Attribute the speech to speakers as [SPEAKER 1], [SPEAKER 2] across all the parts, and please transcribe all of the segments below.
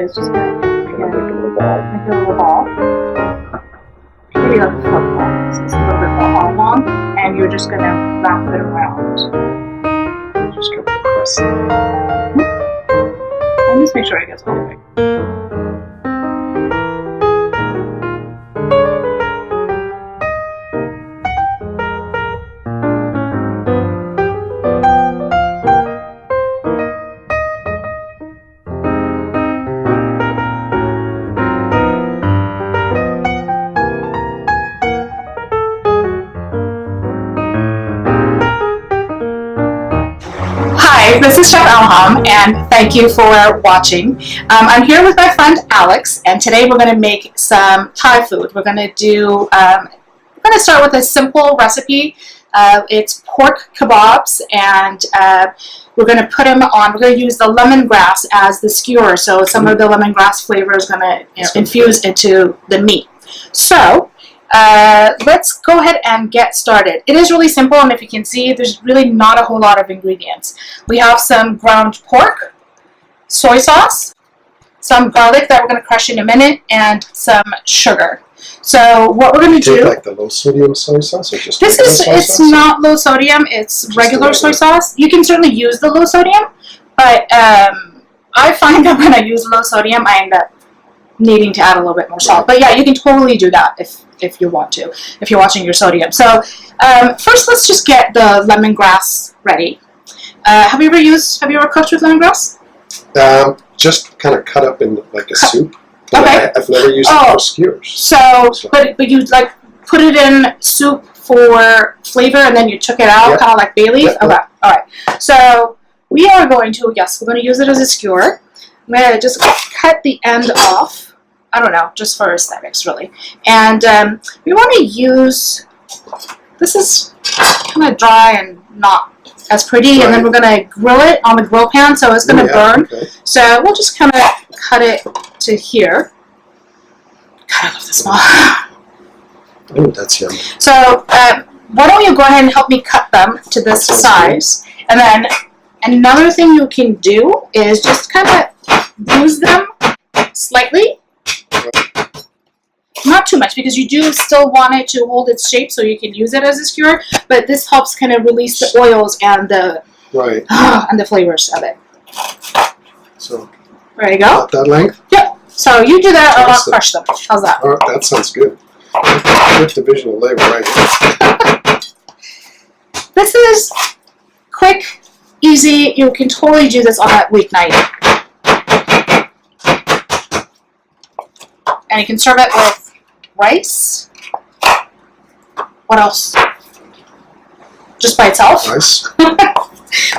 [SPEAKER 1] is just going to
[SPEAKER 2] Make a little ball.
[SPEAKER 1] make a little ball. Maybe like a football. So it's a little bit more oblong, and you're just going to wrap it around.
[SPEAKER 2] Just kind of press it.
[SPEAKER 1] And just make sure it gets all the way. Hi, this is Chef Elham, and thank you for watching. I'm here with my friend Alex, and today we're going to make some Thai food. We're going to start with a simple recipe. It's pork kebabs, and we're going to put them on. We're going to use the lemongrass as the skewer, so some of the lemongrass flavor is going to infuse into the meat. So let's go ahead and get started. It is really simple, and if you can see, there's really not a whole lot of ingredients. We have some ground pork, soy sauce, some garlic that we're going to crush in a minute, and some sugar. So what we're going to do...
[SPEAKER 2] like the low sodium soy sauce, or just
[SPEAKER 1] it's not low sodium, it's just regular soy sauce. You can certainly use the low sodium, but I find that when I use low sodium, I end up needing to add a little bit more salt. But yeah, you can totally do that if you want to, if you're watching your sodium. So first, let's just get the lemongrass ready. Have you ever cooked with lemongrass?
[SPEAKER 2] Just kind of cut up in like a soup.
[SPEAKER 1] Okay.
[SPEAKER 2] I've never used it for skewers.
[SPEAKER 1] So. But you like put it in soup for flavor, and then you took it out, kind of like bay leaf. Okay. All right. So we are going to we're going to use it as a skewer. I'm going to just cut the end off. I don't know, just for aesthetics, really. And we want to use, this is kind of dry and not as pretty, and then we're going to grill it on the grill pan, so it's going to burn. Okay. So we'll just kind of cut it to here. God, I love the smell.
[SPEAKER 2] Oh, that's yummy.
[SPEAKER 1] So why don't you go ahead and help me cut them to this size. And then another thing you can do is just kind of bruise them slightly. Not too much, because you do still want it to hold its shape so you can use it as a skewer, but this helps kind of release the oils and the and the flavors of it.
[SPEAKER 2] So
[SPEAKER 1] there you go.
[SPEAKER 2] About that length?
[SPEAKER 1] Yep. So you do that, or I'll crush them. How's that?
[SPEAKER 2] Oh, that sounds good. Good division of labor right here.
[SPEAKER 1] This is quick, easy. You can totally do this on a weeknight. And you can serve it with rice. What else? Just by itself?
[SPEAKER 2] Rice.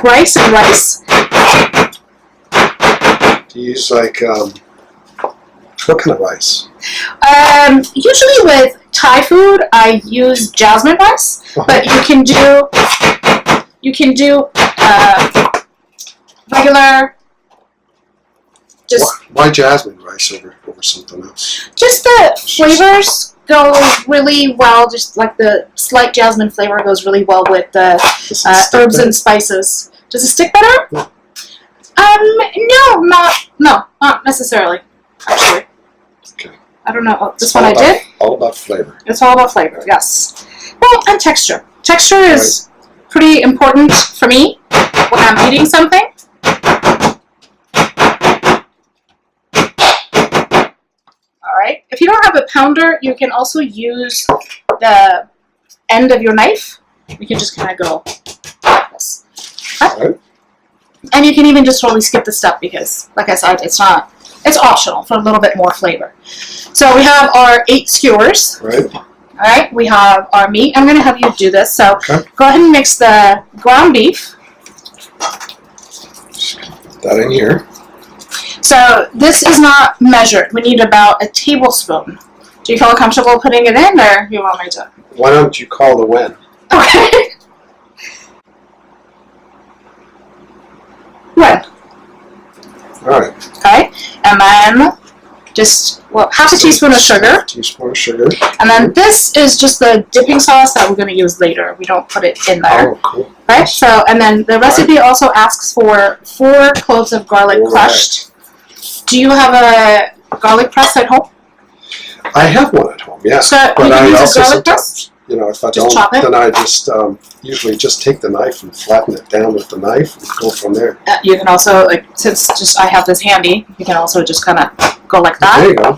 [SPEAKER 1] Rice and rice.
[SPEAKER 2] Do you use like, what kind of rice?
[SPEAKER 1] Usually with Thai food, I use jasmine rice, but you can do regular. Just
[SPEAKER 2] why jasmine rice over something else?
[SPEAKER 1] Just the flavors go really well. Just like the slight jasmine flavor goes really well with the herbs and spices. Does it stick better?
[SPEAKER 2] Yeah.
[SPEAKER 1] No, not necessarily. Actually.
[SPEAKER 2] Okay.
[SPEAKER 1] I don't know. This one I did.
[SPEAKER 2] All about flavor.
[SPEAKER 1] It's all about flavor. Yes. Well, and texture. Texture is pretty important for me when I'm eating something. If you don't have a pounder, you can also use the end of your knife. You can just kind of go like this. Okay? Right. And you can even just totally skip the step because, like I said, it's optional for a little bit more flavor. So we have our 8 skewers.
[SPEAKER 2] Right.
[SPEAKER 1] All right. We have our meat. I'm going to have you do this. So go ahead and mix the ground beef.
[SPEAKER 2] Put that in here.
[SPEAKER 1] So this is not measured. We need about a tablespoon. Do you feel comfortable putting it in, or you want me to?
[SPEAKER 2] Why don't you call the when?
[SPEAKER 1] Okay. When?
[SPEAKER 2] All right.
[SPEAKER 1] Okay. And then just half a teaspoon of sugar.
[SPEAKER 2] Half a teaspoon of sugar.
[SPEAKER 1] And then this is just the dipping sauce that we're going to use later. We don't put it in there.
[SPEAKER 2] Oh, cool.
[SPEAKER 1] Right. So, and then the recipe also asks for 4 cloves of garlic crushed. Do you have a garlic press at home?
[SPEAKER 2] I have one at home, yeah.
[SPEAKER 1] So
[SPEAKER 2] but
[SPEAKER 1] you can
[SPEAKER 2] I
[SPEAKER 1] use
[SPEAKER 2] also
[SPEAKER 1] a garlic press?
[SPEAKER 2] sometimes, you know, if I
[SPEAKER 1] Just
[SPEAKER 2] don't,
[SPEAKER 1] chop it?
[SPEAKER 2] then I just usually just take the knife and flatten it down with the knife and go from there.
[SPEAKER 1] You can also, like, since just I have this handy, you can also just kind of go like that.
[SPEAKER 2] There you go.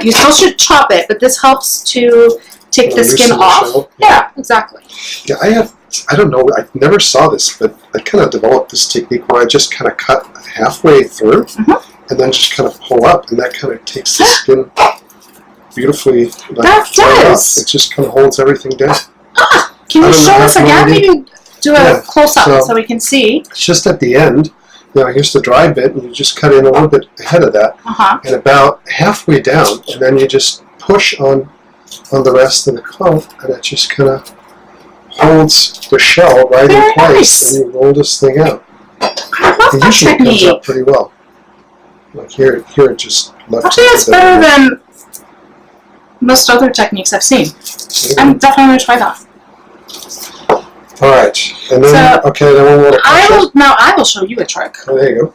[SPEAKER 1] You still should chop it, but this helps to take the
[SPEAKER 2] Loosen
[SPEAKER 1] skin
[SPEAKER 2] the
[SPEAKER 1] off.
[SPEAKER 2] shell.
[SPEAKER 1] Yeah, exactly.
[SPEAKER 2] Yeah, I don't know, I never saw this, but I kind of developed this technique where I just kind of cut halfway through and then just kind of pull up, and that kind of takes the skin beautifully. Like,
[SPEAKER 1] That does.
[SPEAKER 2] It just kind of holds everything down.
[SPEAKER 1] Can you show us again? Maybe do a close-up so we can see.
[SPEAKER 2] It's just at the end. You know, here's the dry bit, and you just cut in a little bit ahead of that, and about halfway down, and then you just push on the rest of the coat, and it just kind of holds the shell right in place, and you roll this thing out.
[SPEAKER 1] I love that
[SPEAKER 2] usually
[SPEAKER 1] technique.
[SPEAKER 2] comes out pretty well. Like here it just left.
[SPEAKER 1] Actually, it's better than most other techniques I've seen. I'm definitely going to try that.
[SPEAKER 2] All right, and then okay, then we'll.
[SPEAKER 1] I will show you a trick.
[SPEAKER 2] Oh, there you go.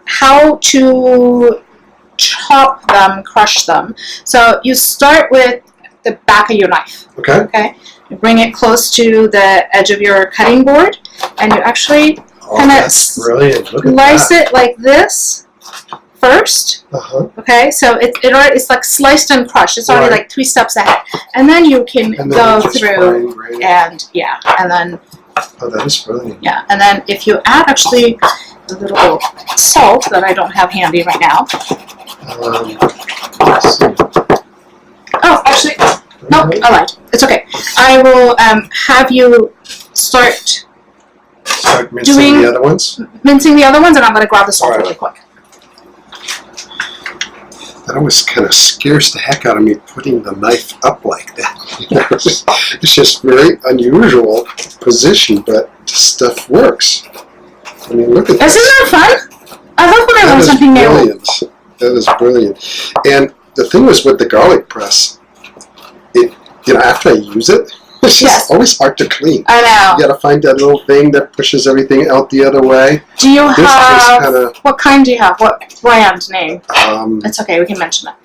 [SPEAKER 1] How to chop them, crush them. So you start with the back of your knife.
[SPEAKER 2] Okay.
[SPEAKER 1] Okay. You bring it close to the edge of your cutting board, and you actually kind of slice it like this first. Okay, so it's like sliced and crushed. It's already like 3 steps ahead, and then you can go through and and then.
[SPEAKER 2] Oh, that is brilliant.
[SPEAKER 1] Yeah, and then if you add actually a little salt that I don't have handy right now.
[SPEAKER 2] Let's see.
[SPEAKER 1] Oh, actually, no, I lied. It's okay. I will have you start
[SPEAKER 2] mincing the other ones.
[SPEAKER 1] Mincing the other ones, and I'm going to grab the salt really quick.
[SPEAKER 2] That always kind of scares the heck out of me, putting the knife up like that. It's just very unusual position, but stuff works. I mean, look at this.
[SPEAKER 1] Isn't that fun? I love when I learn something new.
[SPEAKER 2] That is brilliant. And the thing was with the garlic press, after I use it, it's just always hard to clean.
[SPEAKER 1] I know.
[SPEAKER 2] You got to find that little thing that pushes everything out the other way.
[SPEAKER 1] Do you have, what kind do you have? What brand name? It's okay, we can mention it.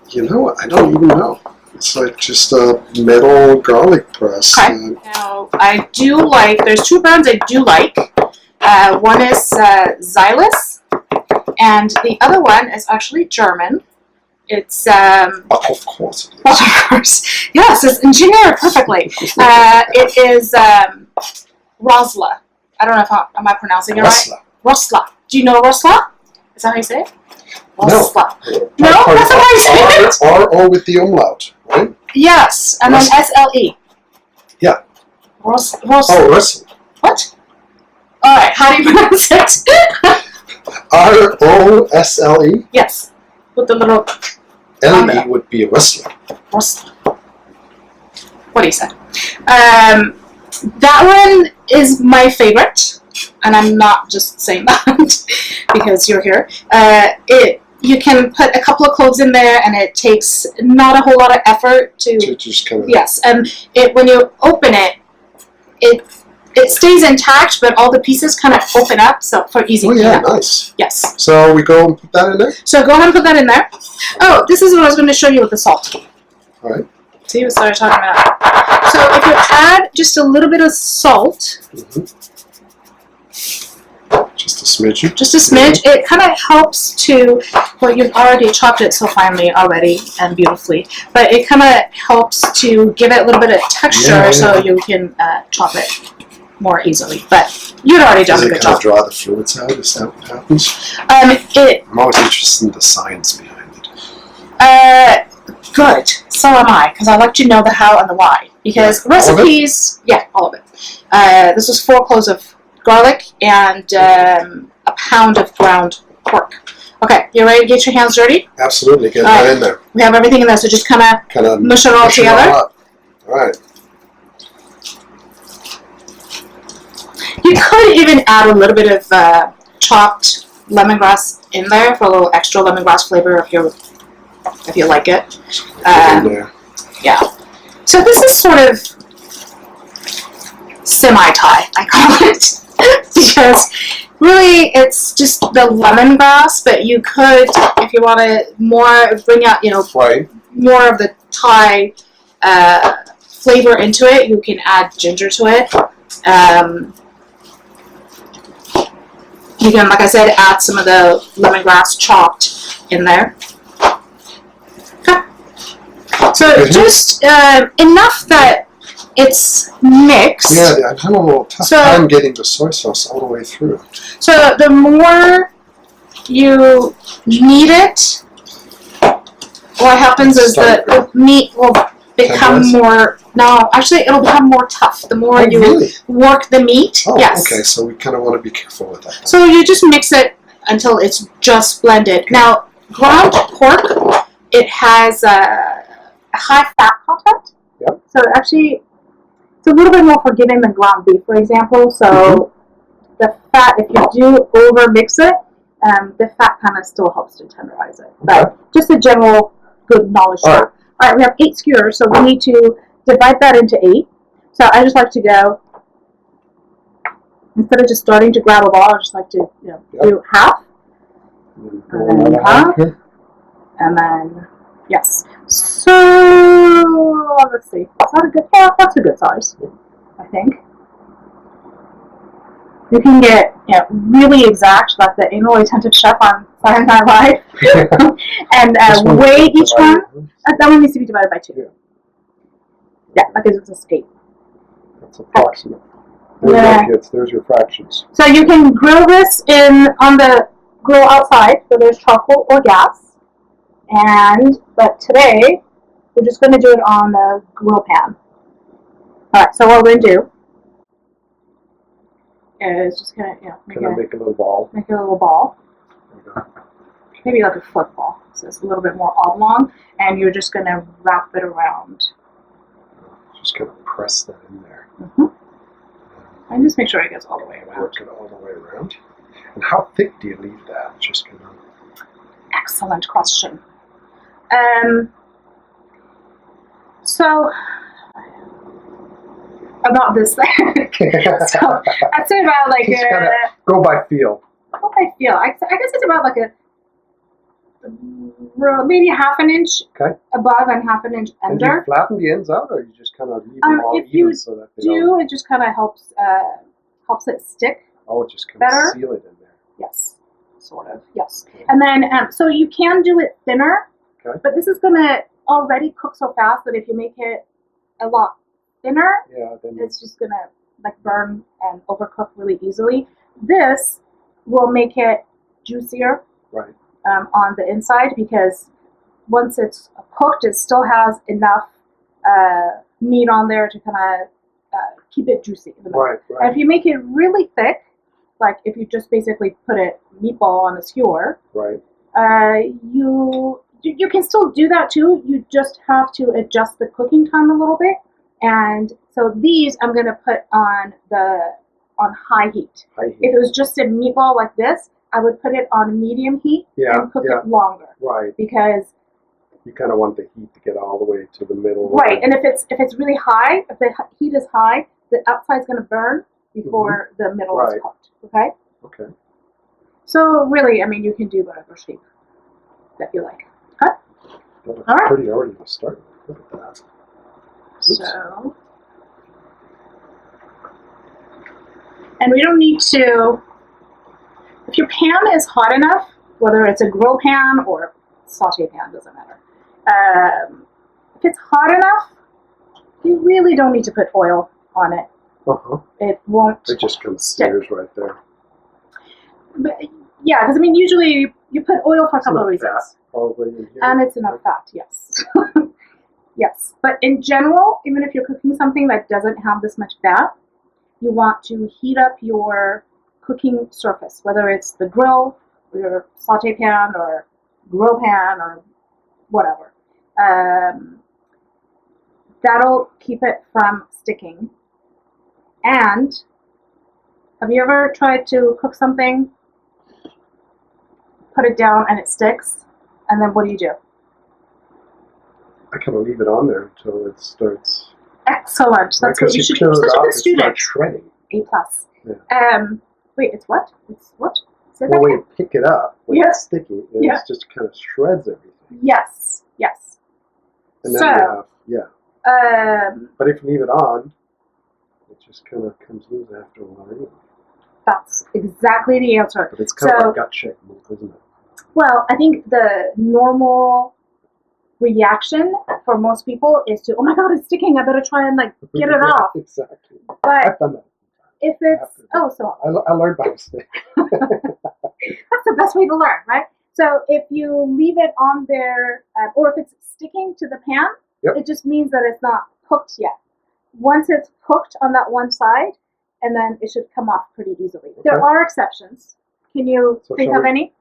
[SPEAKER 2] You know, I don't even know. It's like just a metal garlic press.
[SPEAKER 1] Okay. Now, I do like, there's 2 brands I do like. One is Xylus, and the other one is actually German. It's
[SPEAKER 2] of course.
[SPEAKER 1] Of course. Yes, it's engineered perfectly. It is Rosla. I don't know if am I pronouncing it right? Rosla. Do you know Rosla? Is that how you say it? Rosla. No, that's how I say it.
[SPEAKER 2] R-O with the umlaut, right?
[SPEAKER 1] Yes, and then S-L-E.
[SPEAKER 2] Yeah.
[SPEAKER 1] Rosla.
[SPEAKER 2] Oh, Rosla.
[SPEAKER 1] What? All right, how do you pronounce it?
[SPEAKER 2] R-O-S-L-E?
[SPEAKER 1] Yes, with the little...
[SPEAKER 2] L-E would be a wrestler.
[SPEAKER 1] What do you say? That one is my favorite, and I'm not just saying that because you're here. You can put a couple of cloves in there, and it takes not a whole lot of effort to
[SPEAKER 2] just kind of...
[SPEAKER 1] Yes, and when you open it, it stays intact, but all the pieces kind of open up, so for easy cleanup.
[SPEAKER 2] Nice.
[SPEAKER 1] Yes.
[SPEAKER 2] So we go and put that in there?
[SPEAKER 1] So go ahead and put that in there. Oh, this is what I was going to show you with the salt.
[SPEAKER 2] All right.
[SPEAKER 1] See what I started talking about. So if you add just a little bit of salt,
[SPEAKER 2] just a smidge.
[SPEAKER 1] Just a smidge. It kind of helps to, well, you've already chopped it so finely already and beautifully, but it kind of helps to give it a little bit of texture so you can chop it more easily. But you'd already done a good job.
[SPEAKER 2] Does it kind of draw the fluids out? Is that what happens? I'm always interested in the science behind it.
[SPEAKER 1] Good. So am I, because I like to know the how and the why. Because recipes, all of it. This was 4 cloves of garlic and a pound of ground pork. Okay, you ready to get your hands dirty?
[SPEAKER 2] Absolutely, get that in there.
[SPEAKER 1] We have everything in there, so just kind of mush it all together.
[SPEAKER 2] All right.
[SPEAKER 1] You could even add a little bit of chopped lemongrass in there for a little extra lemongrass flavor if you like it. Yeah. So this is sort of semi-Thai, I call it. because really it's just the lemongrass, but you could, if you want to bring out,
[SPEAKER 2] Right.
[SPEAKER 1] more of the Thai flavor into it, you can add ginger to it. You can, like I said, add some of the lemongrass chopped in there. Okay. So just enough that it's mixed.
[SPEAKER 2] Yeah, I'm having a little tough time getting the soy sauce all the way through.
[SPEAKER 1] So the more you knead it, what happens is that the meat will become more. No, actually, it'll become more tough. The more you work the meat.
[SPEAKER 2] Oh,
[SPEAKER 1] yes.
[SPEAKER 2] Okay, so we kind of want to be careful with that.
[SPEAKER 1] So you just mix it until it's just blended. Now, ground pork, it has a high fat content.
[SPEAKER 2] Yep.
[SPEAKER 1] So actually, it's a little bit more forgiving than ground beef, for example. So the fat, if you do over mix it, the fat kind of still helps to tenderize it. But just a general good knowledge. All right, we have 8 skewers, so we need to divide that into 8. So I just like to go, instead of just starting to grab a ball, I just like to do half, and then half, and then yes. So let's see. Is that a good? Yeah, that's a good size, I think. You can get really exact, like the anal attentive chef on Saturday Night Live, and weigh each one. That one needs to be divided by 2. Yeah, like it's a skate.
[SPEAKER 2] That's approximate. There you go, kids. There's your fractions.
[SPEAKER 1] So you can grill this on the grill outside, whether it's charcoal or gas. But today we're just going to do it on the grill pan. All right. So what we're going to do is just going to make
[SPEAKER 2] a little ball.
[SPEAKER 1] Make it a little ball. Maybe like a football. So it's a little bit more oblong, and you're just going to wrap it around.
[SPEAKER 2] Just going to press that in there.
[SPEAKER 1] And just make sure it gets all the way around.
[SPEAKER 2] Work it all the way around. And how thick do you leave that? Just going to...
[SPEAKER 1] Excellent question. So about this thing. So I'd say about like
[SPEAKER 2] go by feel.
[SPEAKER 1] Go by feel. I guess it's about like maybe half an inch above and half an inch under.
[SPEAKER 2] And do you flatten the ends out, or you just kind of leave them all even so that they don't...
[SPEAKER 1] it just kind of helps it stick.
[SPEAKER 2] Oh, it just kind
[SPEAKER 1] better.
[SPEAKER 2] of seal it in there.
[SPEAKER 1] Yes, sort of. Yes, and then so you can do it thinner, but this is gonna already cook so fast that if you make it a lot thinner, then it's just gonna like burn and overcook really easily. This will make it juicier.
[SPEAKER 2] Right.
[SPEAKER 1] On the inside, because once it's cooked, it still has enough meat on there to kind of keep it juicy in the middle.
[SPEAKER 2] Right.
[SPEAKER 1] And if you make it really thick, like if you just basically put a meatball on a skewer, you can still do that too. You just have to adjust the cooking time a little bit. And so these I'm going to put on high heat. If it was just a meatball like this, I would put it on medium heat and cook it longer.
[SPEAKER 2] Right.
[SPEAKER 1] Because
[SPEAKER 2] you kind of want the heat to get all the way to the middle.
[SPEAKER 1] Right. And if it's really high, if the heat is high, the outside's going to burn before the middle is cooked. Okay?
[SPEAKER 2] Okay.
[SPEAKER 1] So really, I mean, you can do whatever shape that you like. Okay?
[SPEAKER 2] That looks pretty already to start with. Look at that. Oops.
[SPEAKER 1] So, and we don't need to... If your pan is hot enough, whether it's a grill pan or saute pan, doesn't matter. If it's hot enough, you really don't need to put oil on it. It won't.
[SPEAKER 2] It just comes sears right there.
[SPEAKER 1] But, yeah, because I mean, usually you put oil for a couple of reasons.
[SPEAKER 2] Probably in here.
[SPEAKER 1] And it's enough fat, yes. Yes, but in general, even if you're cooking something that doesn't have this much fat, you want to heat up your cooking surface, whether it's the grill or your saute pan or grill pan or whatever. That'll keep it from sticking. And have you ever tried to cook something, put it down and it sticks, and then what do?
[SPEAKER 2] I kind of leave it on there until it starts.
[SPEAKER 1] Excellent. That's what you should do. Such a good student.
[SPEAKER 2] Shredding.
[SPEAKER 1] A+. Wait, it's what? It's what? Say that
[SPEAKER 2] Well, when
[SPEAKER 1] again?
[SPEAKER 2] you pick it up, when
[SPEAKER 1] Yeah.
[SPEAKER 2] it's sticky, it
[SPEAKER 1] Yeah.
[SPEAKER 2] just kind of shreds everything.
[SPEAKER 1] Yes, yes.
[SPEAKER 2] And then
[SPEAKER 1] So,
[SPEAKER 2] you have, but if you leave it on, it just kind of comes loose after a while anyway.
[SPEAKER 1] that's exactly the answer.
[SPEAKER 2] But it's kind of a gut check move, isn't it?
[SPEAKER 1] Well, I think the normal reaction for most people is to, oh my god, it's sticking, I better try and like get it off.
[SPEAKER 2] Exactly.
[SPEAKER 1] But
[SPEAKER 2] I've done that.
[SPEAKER 1] if it's,
[SPEAKER 2] I learned by mistake.
[SPEAKER 1] that's the best way to learn, right? So if you leave it on there, or if it's sticking to the pan, it just means that it's not cooked yet. Once it's cooked on that one side, and then it should come off pretty easily. Okay. There are exceptions. Can you think of any?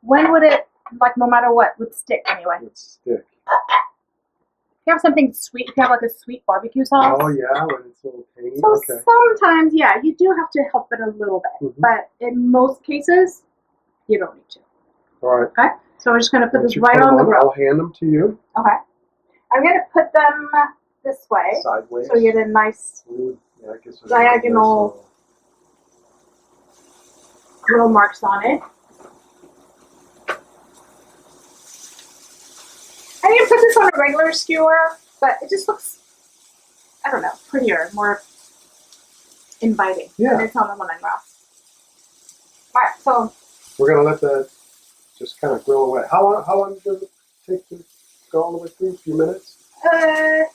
[SPEAKER 1] When would it, like no matter what, would stick anyway?
[SPEAKER 2] Would stick.
[SPEAKER 1] If you have something sweet, if you have like a sweet barbecue sauce.
[SPEAKER 2] Oh yeah, when it's a little tangy.
[SPEAKER 1] So sometimes, yeah, you do have to help it a little bit. Mm-hmm. But in most cases, you don't need to.
[SPEAKER 2] All right.
[SPEAKER 1] Okay? So we're just going to put this right on the grill.
[SPEAKER 2] I'll hand them to you.
[SPEAKER 1] Okay. I'm going to put them this way.
[SPEAKER 2] Sideways.
[SPEAKER 1] So you get a nice diagonal grill marks on it. I didn't put this on a regular skewer, but it just looks, I don't know, prettier, more inviting than it's on the lemon grass. Alright, so
[SPEAKER 2] we're going to let that just kind of grill away. How long does it take to go all the way through? A few minutes?
[SPEAKER 1] Yeah,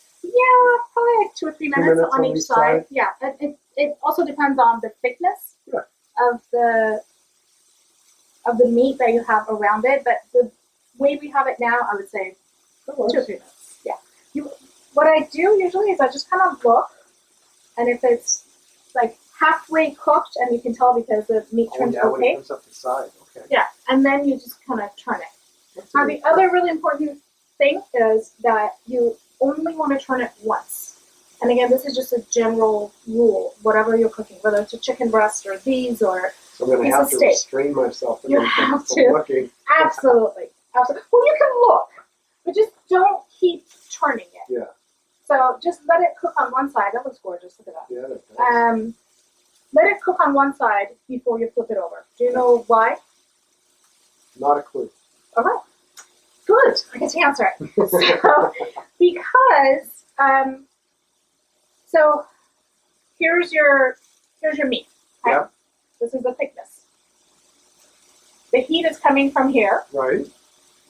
[SPEAKER 1] probably like 2 or 3 minutes on each side. Yeah, it also depends on the thickness of the meat that you have around it, but the way we have it now, I would say 2 or 3 minutes. Yeah. What I do usually is I just kind of look, and if it's like halfway cooked, and you can tell because the meat turns okay.
[SPEAKER 2] When it comes up the side, okay.
[SPEAKER 1] Yeah, and then you just kind of turn it. Now the other really important thing is that you only want to turn it once. And again, this is just a general rule, whatever you're cooking, whether it's a chicken breast or these or
[SPEAKER 2] so I'm going to have to restrain myself.
[SPEAKER 1] You have to. Looking. Absolutely. Absolutely. Well, you can look, but just don't keep turning it.
[SPEAKER 2] Yeah.
[SPEAKER 1] So just let it cook on one side. That looks gorgeous. Look at that.
[SPEAKER 2] Yeah, that does.
[SPEAKER 1] Let it cook on one side before you flip it over. Do you know why?
[SPEAKER 2] Not a clue.
[SPEAKER 1] Okay. Good. I get to answer it. So, because, so here's your meat. Okay?
[SPEAKER 2] Yeah.
[SPEAKER 1] This is the thickness. The heat is coming from here.
[SPEAKER 2] Right.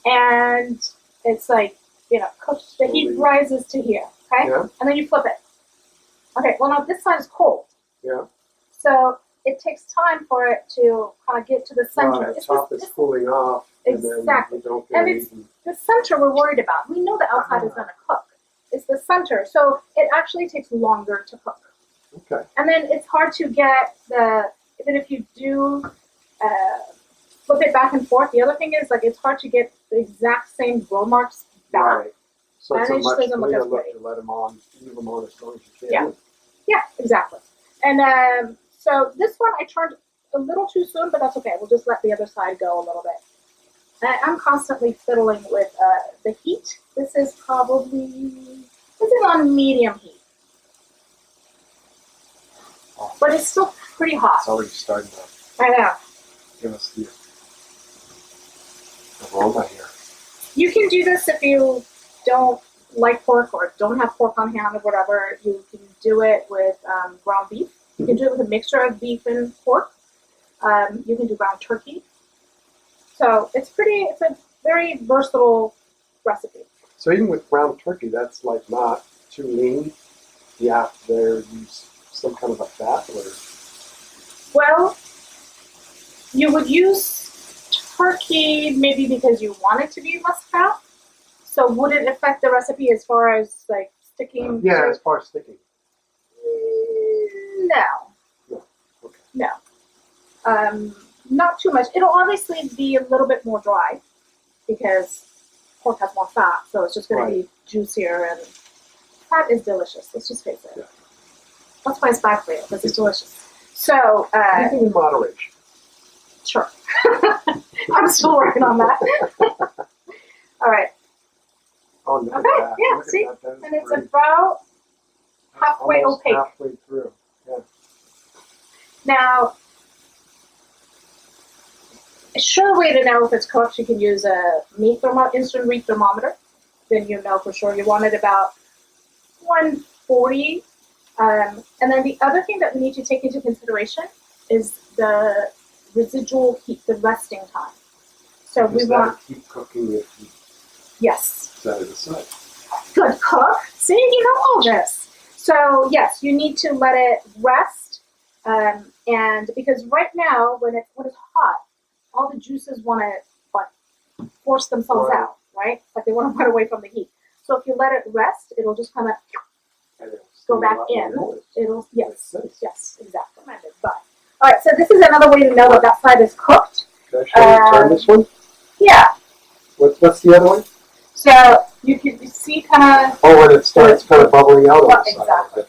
[SPEAKER 1] And it's like, cooked. The heat rises to here. Okay.
[SPEAKER 2] Yeah.
[SPEAKER 1] And then you flip it. Okay. Well, now this side is cold.
[SPEAKER 2] Yeah.
[SPEAKER 1] So it takes time for it to kind of get to the center.
[SPEAKER 2] The top is cooling off.
[SPEAKER 1] Exactly.
[SPEAKER 2] And
[SPEAKER 1] it's the center we're worried about. We know the outside is going to cook. It's the center. So it actually takes longer to cook.
[SPEAKER 2] Okay.
[SPEAKER 1] And then it's hard to get even if you do flip it back and forth, the other thing is it's hard to get the exact same grill marks back.
[SPEAKER 2] Right. So it's a much cleaner look to leave them on as long as you can.
[SPEAKER 1] Yeah. Yeah, exactly. And so this one I turned a little too soon, but that's okay. We'll just let the other side go a little bit. I'm constantly fiddling with the heat. This is on medium heat. Oh. But it's still pretty hot.
[SPEAKER 2] It's already starting to
[SPEAKER 1] give
[SPEAKER 2] us the aroma here.
[SPEAKER 1] You can do this if you don't like pork or don't have pork on hand or whatever. You can do it with ground beef. You can do it with a mixture of beef and pork. You can do ground turkey. So it's a very versatile recipe.
[SPEAKER 2] So even with ground turkey, that's not too lean. You have to use some kind of a fat or...
[SPEAKER 1] Well, you would use turkey maybe because you want it to be less fat. So would it affect the recipe as far as sticking?
[SPEAKER 2] Yeah, as far as sticking.
[SPEAKER 1] No.
[SPEAKER 2] No. Okay.
[SPEAKER 1] No. Not too much. It'll obviously be a little bit more dry because pork has more fat, so it's just going to be juicier, and fat is delicious. Let's just face it. Yeah. That's why it's bad for you, because it's delicious. So,
[SPEAKER 2] anything in moderation.
[SPEAKER 1] Sure. I'm still working on that. All right.
[SPEAKER 2] Oh, no.
[SPEAKER 1] Okay. Yeah. See, and it's about halfway opaque.
[SPEAKER 2] Halfway through. Yeah.
[SPEAKER 1] Now, a sure way to know if it's cooked, you can use a instant meat thermometer. Then you know for sure. You want it about 140. And then the other thing that we need to take into consideration is the residual heat, the resting time. So we want
[SPEAKER 2] to keep cooking if you
[SPEAKER 1] yes.
[SPEAKER 2] set it aside.
[SPEAKER 1] Good cook. See, you know all this. So yes, you need to let it rest, and because right now when it's hot, all the juices want to like force themselves out, right? Like they want to run away from the heat. So if you let it rest, it'll just kind of go back in. It'll yes, exactly. But all right, so this is another way to know that that side is cooked.
[SPEAKER 2] Can I show you turn this one?
[SPEAKER 1] Yeah.
[SPEAKER 2] What's the other one?
[SPEAKER 1] So you see kind of.
[SPEAKER 2] Oh, when it starts kind of bubbling out on the side.
[SPEAKER 1] Exactly.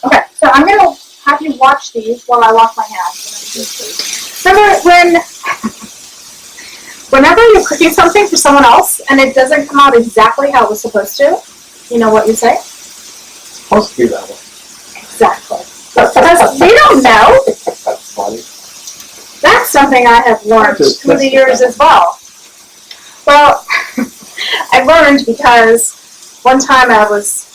[SPEAKER 1] Okay, so I'm going to have you watch these while I wash my hands. Remember whenever you're cooking something for someone else and it doesn't come out exactly how it was supposed to, you know what you say?
[SPEAKER 2] It's supposed to be that way.
[SPEAKER 1] Exactly. Because they don't know.
[SPEAKER 2] That's funny.
[SPEAKER 1] That's something I have learned through the years as well. Well, I learned because one time it was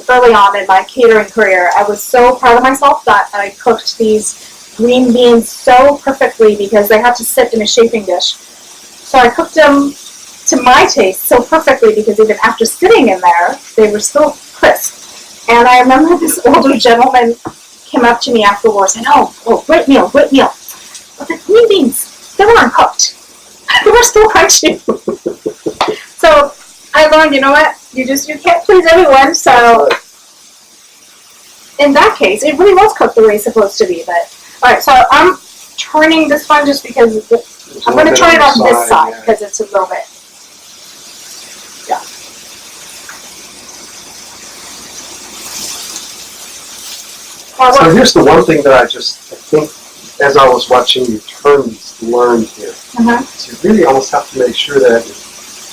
[SPEAKER 1] early on in my catering career, I was so proud of myself that I cooked these green beans so perfectly because they had to sit in a chafing dish. So I cooked them to my taste so perfectly because even after sitting in there, they were still crisp. And I remember this older gentleman came up to me afterwards and, oh, great meal. But the green beans, they weren't cooked. They were still crunchy. So I learned, you know what, you can't please everyone, so in that case, it really was cooked the way it's supposed to be, but, alright, so I'm turning this one just because, I'm going to turn it on this side, because it's a little bit, yeah.
[SPEAKER 2] So here's the one thing that I think, as I was watching you turn these, learned here. So you really almost have to make sure that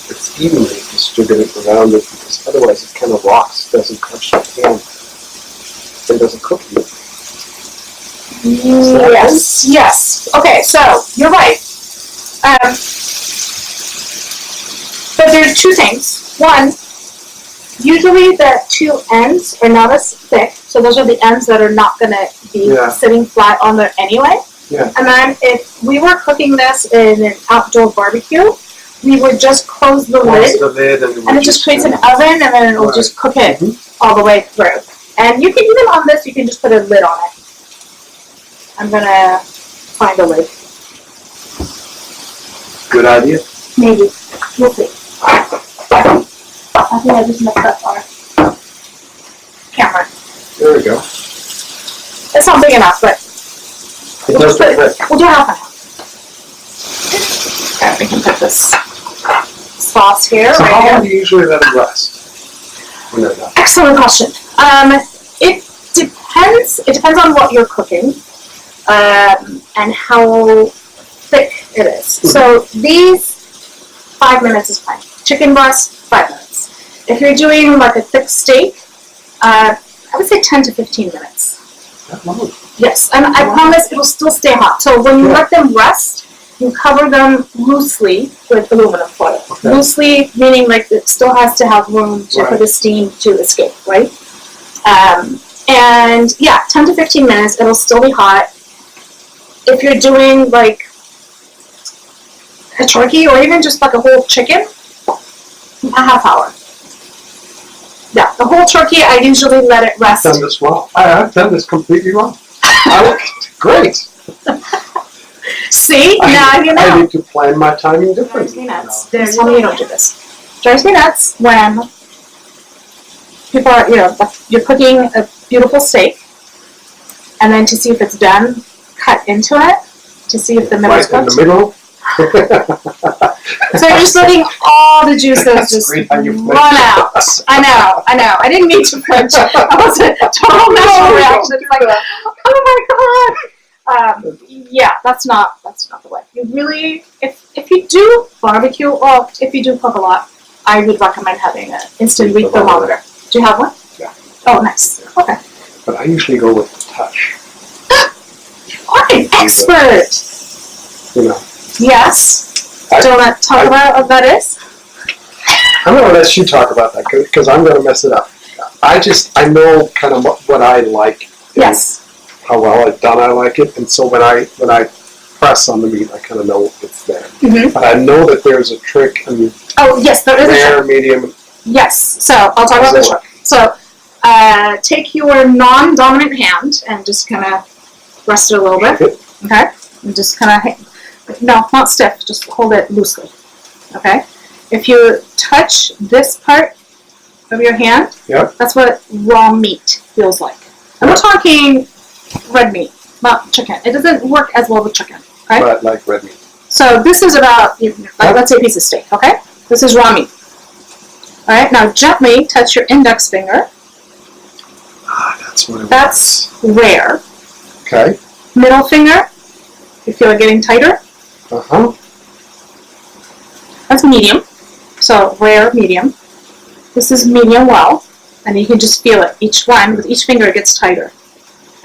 [SPEAKER 2] it's evenly distributed around it, because otherwise it kind of rocks, doesn't touch the pan, and doesn't cook you.
[SPEAKER 1] Yes. Okay, so you're right. But there are two things. One, usually the two ends are not as thick, so those are the ends that are not going to be sitting flat on there anyway.
[SPEAKER 2] Yeah.
[SPEAKER 1] And then if we were cooking this in an outdoor barbecue, we would just close the lid and it just creates an oven, and then it'll just cook it all the way through. And you can, even on this, you can just put a lid on it. I'm going to find a lid.
[SPEAKER 2] Good idea.
[SPEAKER 1] Maybe. We'll see. I think I just messed up our camera.
[SPEAKER 2] There we go.
[SPEAKER 1] It's not big enough, but we'll do half an hour. Okay, we can put this sauce here.
[SPEAKER 2] So how long do you usually let them rest when they're done?
[SPEAKER 1] Excellent question. It depends. It depends on what you're cooking and how thick it is. So these 5 minutes is fine. Chicken breast, 5 minutes. If you're doing like a thick steak, I would say 10 to 15 minutes.
[SPEAKER 2] That long?
[SPEAKER 1] Yes, and I promise it'll still stay hot. So when you let them rest, you cover them loosely with aluminum foil. Okay. Loosely meaning like it still has to have room for the steam to escape, right? And yeah, 10 to 15 minutes, it'll still be hot. If you're doing like a turkey or even just like a whole chicken, a half hour. Yeah, the whole turkey, I usually let it rest.
[SPEAKER 2] I've done this well. I've done this completely wrong. Great.
[SPEAKER 1] See, now you know.
[SPEAKER 2] I need to plan my timing differently.
[SPEAKER 1] Drives me nuts. Tell me you don't do this. Drives me nuts when people are, you're cooking a beautiful steak, and then to see if it's done, cut into it to see if the middle's cooked.
[SPEAKER 2] Right in the middle.
[SPEAKER 1] So you're just letting all the juices just run out. I know. I didn't mean to flinch. That was a total natural reaction. It's like, oh my god. Yeah, that's not the way. You really, if you do barbecue or if you do cook a lot, I would recommend having an instant meat thermometer. Do you have one?
[SPEAKER 2] Yeah.
[SPEAKER 1] Oh, nice. Okay.
[SPEAKER 2] But I usually go with the touch.
[SPEAKER 1] What an expert!
[SPEAKER 2] You know.
[SPEAKER 1] Yes. Do you want to talk about what that is?
[SPEAKER 2] I'm going to let you talk about that because I'm going to mess it up. I know kind of what I like.
[SPEAKER 1] Yes.
[SPEAKER 2] How well I've done I like it, and so when I press on the meat, I kind of know it's there.
[SPEAKER 1] Mm-hmm.
[SPEAKER 2] But I know that there's a trick. I mean,
[SPEAKER 1] oh yes, there is
[SPEAKER 2] rare,
[SPEAKER 1] a trick.
[SPEAKER 2] medium.
[SPEAKER 1] Yes. So I'll talk about the trick. So take your non-dominant hand and just kind of rest it a little bit. Okay. And just kind of not stiff. Just hold it loosely. Okay. If you touch this part of your hand, that's what raw meat feels like. And we're talking red meat, not chicken. It doesn't work as well with chicken, okay?
[SPEAKER 2] But like red meat.
[SPEAKER 1] So this is about, let's say a piece of steak, okay? This is raw meat. All right, now gently touch your index finger.
[SPEAKER 2] That's what it was.
[SPEAKER 1] That's rare.
[SPEAKER 2] Okay.
[SPEAKER 1] Middle finger, you feel it getting tighter.
[SPEAKER 2] Uh-huh.
[SPEAKER 1] That's medium. So rare, medium. This is medium well, and you can just feel it. Each one, with each finger, it gets tighter.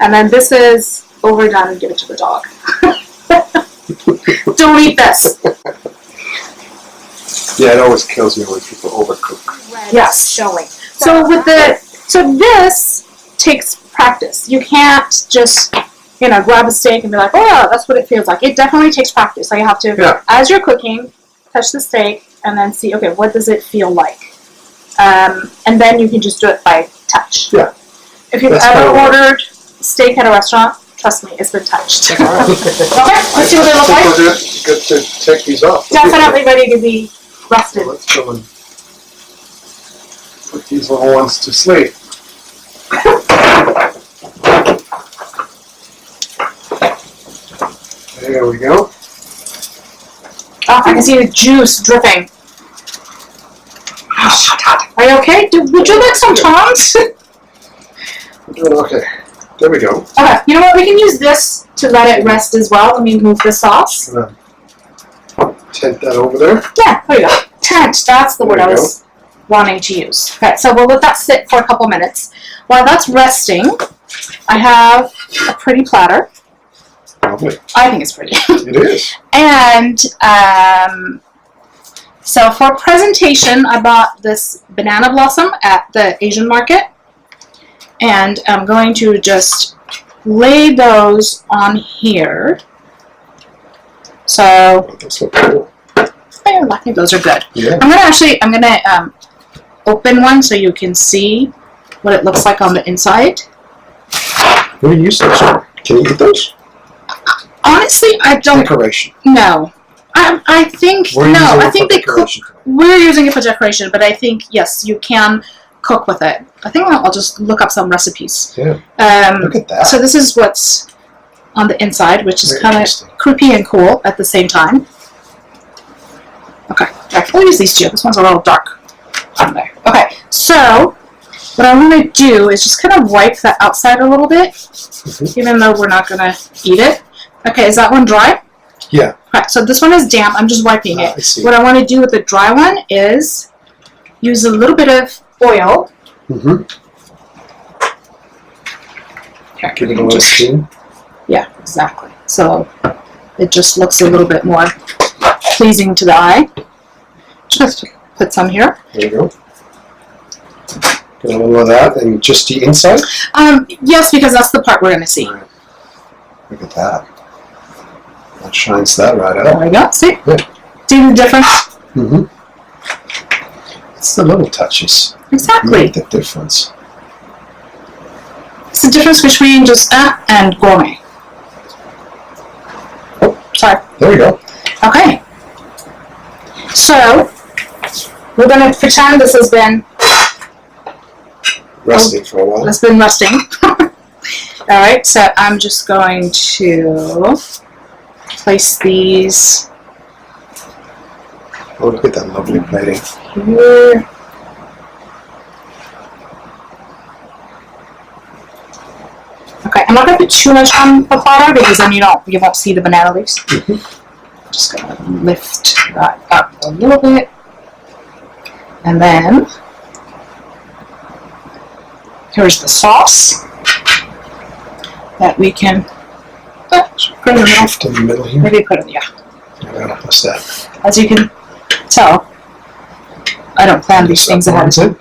[SPEAKER 1] And then this is overdone and give it to the dog. Don't eat this.
[SPEAKER 2] Yeah, it always kills me when people overcook.
[SPEAKER 1] Yes, showing. So this takes practice. You can't just grab a steak and be like, oh yeah, that's what it feels like. It definitely takes practice. So you have to, as you're cooking, touch the steak and then see, okay, what does it feel like? And then you can just do it by touch.
[SPEAKER 2] Yeah.
[SPEAKER 1] If you've ever ordered steak at a restaurant, trust me, it's been touched. Okay, let's see what they look like.
[SPEAKER 2] We're good to take these off.
[SPEAKER 1] Definitely ready to be rested.
[SPEAKER 2] Let's go and put these little ones to sleep. There we go.
[SPEAKER 1] Oh, I can see the juice dripping. Are you okay? Would you like some tongs?
[SPEAKER 2] We're doing okay. There we go.
[SPEAKER 1] Okay, you know what? We can use this to let it rest as well. Let me move the sauce.
[SPEAKER 2] Tent that over there.
[SPEAKER 1] Yeah, there you go. Tent, that's the word I was wanting to use. Okay, so we'll let that sit for a couple minutes. While that's resting, I have a pretty platter.
[SPEAKER 2] Lovely.
[SPEAKER 1] I think it's pretty.
[SPEAKER 2] It is.
[SPEAKER 1] And so for presentation, I bought this banana blossom at the Asian market. And I'm going to just lay those on here. So
[SPEAKER 2] Those look cool.
[SPEAKER 1] I think those are good.
[SPEAKER 2] Yeah.
[SPEAKER 1] I'm gonna open one so you can see what it looks like on the inside.
[SPEAKER 2] What do you use those for? Can you eat those?
[SPEAKER 1] Honestly, I don't.
[SPEAKER 2] Decoration.
[SPEAKER 1] No. I think no. I think we're using it for decoration, but I think yes, you can cook with it. I think I'll just look up some recipes.
[SPEAKER 2] Yeah. Look at that.
[SPEAKER 1] So this is what's on the inside, which is kind of creepy and cool at the same time. Okay, we'll use these two. This one's a little dark on there. Okay, so what I want to do is just kind of wipe the outside a little bit, even though we're not going to eat it. Okay, is that one dry?
[SPEAKER 2] Yeah.
[SPEAKER 1] Okay, so this one is damp. I'm just wiping it.
[SPEAKER 2] I see.
[SPEAKER 1] What I want to do with the dry one is use a little bit of oil. Here,
[SPEAKER 2] Give it a little steam.
[SPEAKER 1] Yeah, exactly. So it just looks a little bit more pleasing to the eye. Just put some here.
[SPEAKER 2] There you go. Get a little of that and just the inside?
[SPEAKER 1] Yes, because that's the part we're going to see.
[SPEAKER 2] Right. Look at that. That shines that right out.
[SPEAKER 1] There we go. See?
[SPEAKER 2] Good.
[SPEAKER 1] See the difference?
[SPEAKER 2] It's the little touches.
[SPEAKER 1] Exactly.
[SPEAKER 2] Make the difference.
[SPEAKER 1] It's the difference between just and gourmet. Oh, sorry.
[SPEAKER 2] There we go.
[SPEAKER 1] Okay. So we're going to pretend this has been
[SPEAKER 2] Resting for a while.
[SPEAKER 1] It's been resting. All right. So I'm just going to place these.
[SPEAKER 2] Oh, look at that lovely plating.
[SPEAKER 1] Here. Okay, I'm not going to put too much on the platter because then you won't see the banana leaves. Just going to lift that up a little bit, and then here's the sauce that we can Put it in the middle.
[SPEAKER 2] Shift in the middle here.
[SPEAKER 1] Maybe put it, yeah.
[SPEAKER 2] What's that?
[SPEAKER 1] As you can tell, I don't plan these things ahead of time.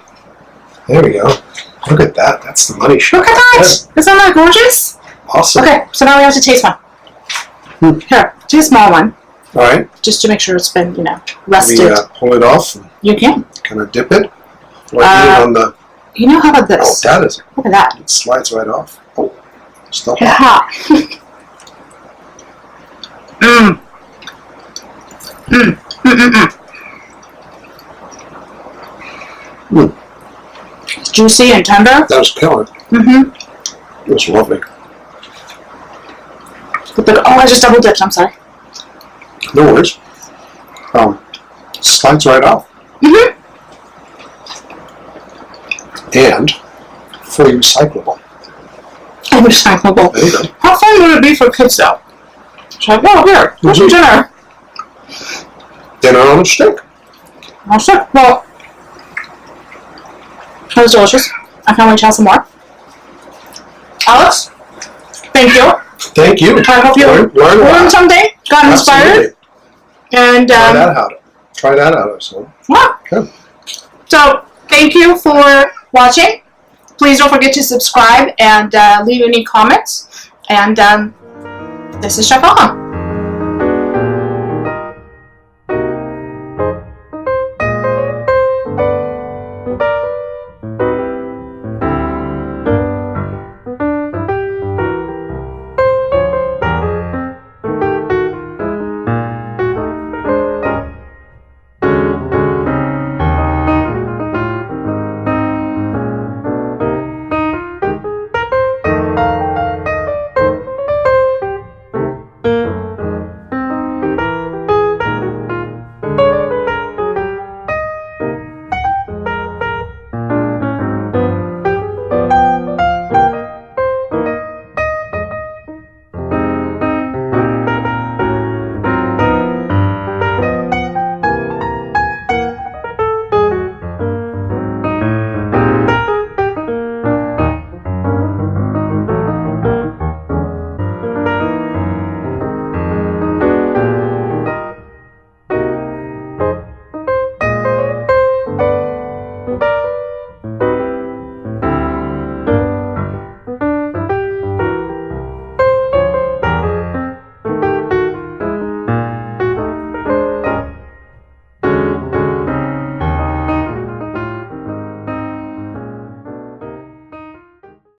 [SPEAKER 2] There we go. Look at that. That's the money shot.
[SPEAKER 1] Look at that! Isn't that gorgeous?
[SPEAKER 2] Awesome.
[SPEAKER 1] Okay, so now we have to taste one. Here, do a small one.
[SPEAKER 2] All right.
[SPEAKER 1] Just to make sure it's been, rested.
[SPEAKER 2] We pull it off. And
[SPEAKER 1] You can.
[SPEAKER 2] kind of dip it. On the.
[SPEAKER 1] How about
[SPEAKER 2] Oh,
[SPEAKER 1] this?
[SPEAKER 2] that is.
[SPEAKER 1] Look at that.
[SPEAKER 2] It slides right off. Oh, still
[SPEAKER 1] It's
[SPEAKER 2] hot.
[SPEAKER 1] hot. Mmm. Mmm. Mmm.
[SPEAKER 2] Mm.
[SPEAKER 1] Juicy and tender.
[SPEAKER 2] That was killer.
[SPEAKER 1] Mm-hmm.
[SPEAKER 2] It was lovely.
[SPEAKER 1] I just double dipped. I'm sorry.
[SPEAKER 2] No worries. Slides right off.
[SPEAKER 1] Mm-hmm.
[SPEAKER 2] And fully recyclable.
[SPEAKER 1] And recyclable.
[SPEAKER 2] There you go.
[SPEAKER 1] How fun would it be for kids though? It's like, oh, here, here's some dinner.
[SPEAKER 2] Dinner on a stick.
[SPEAKER 1] Oh, sure. Well, that was delicious. I can't wait to have some more. Alex, thank you.
[SPEAKER 2] Thank you.
[SPEAKER 1] I hope you learned something, got inspired, and
[SPEAKER 2] try that out. So.
[SPEAKER 1] Yeah.
[SPEAKER 2] Good.
[SPEAKER 1] So thank you for watching. Please don't forget to subscribe and leave any comments. And this is Chef Alma.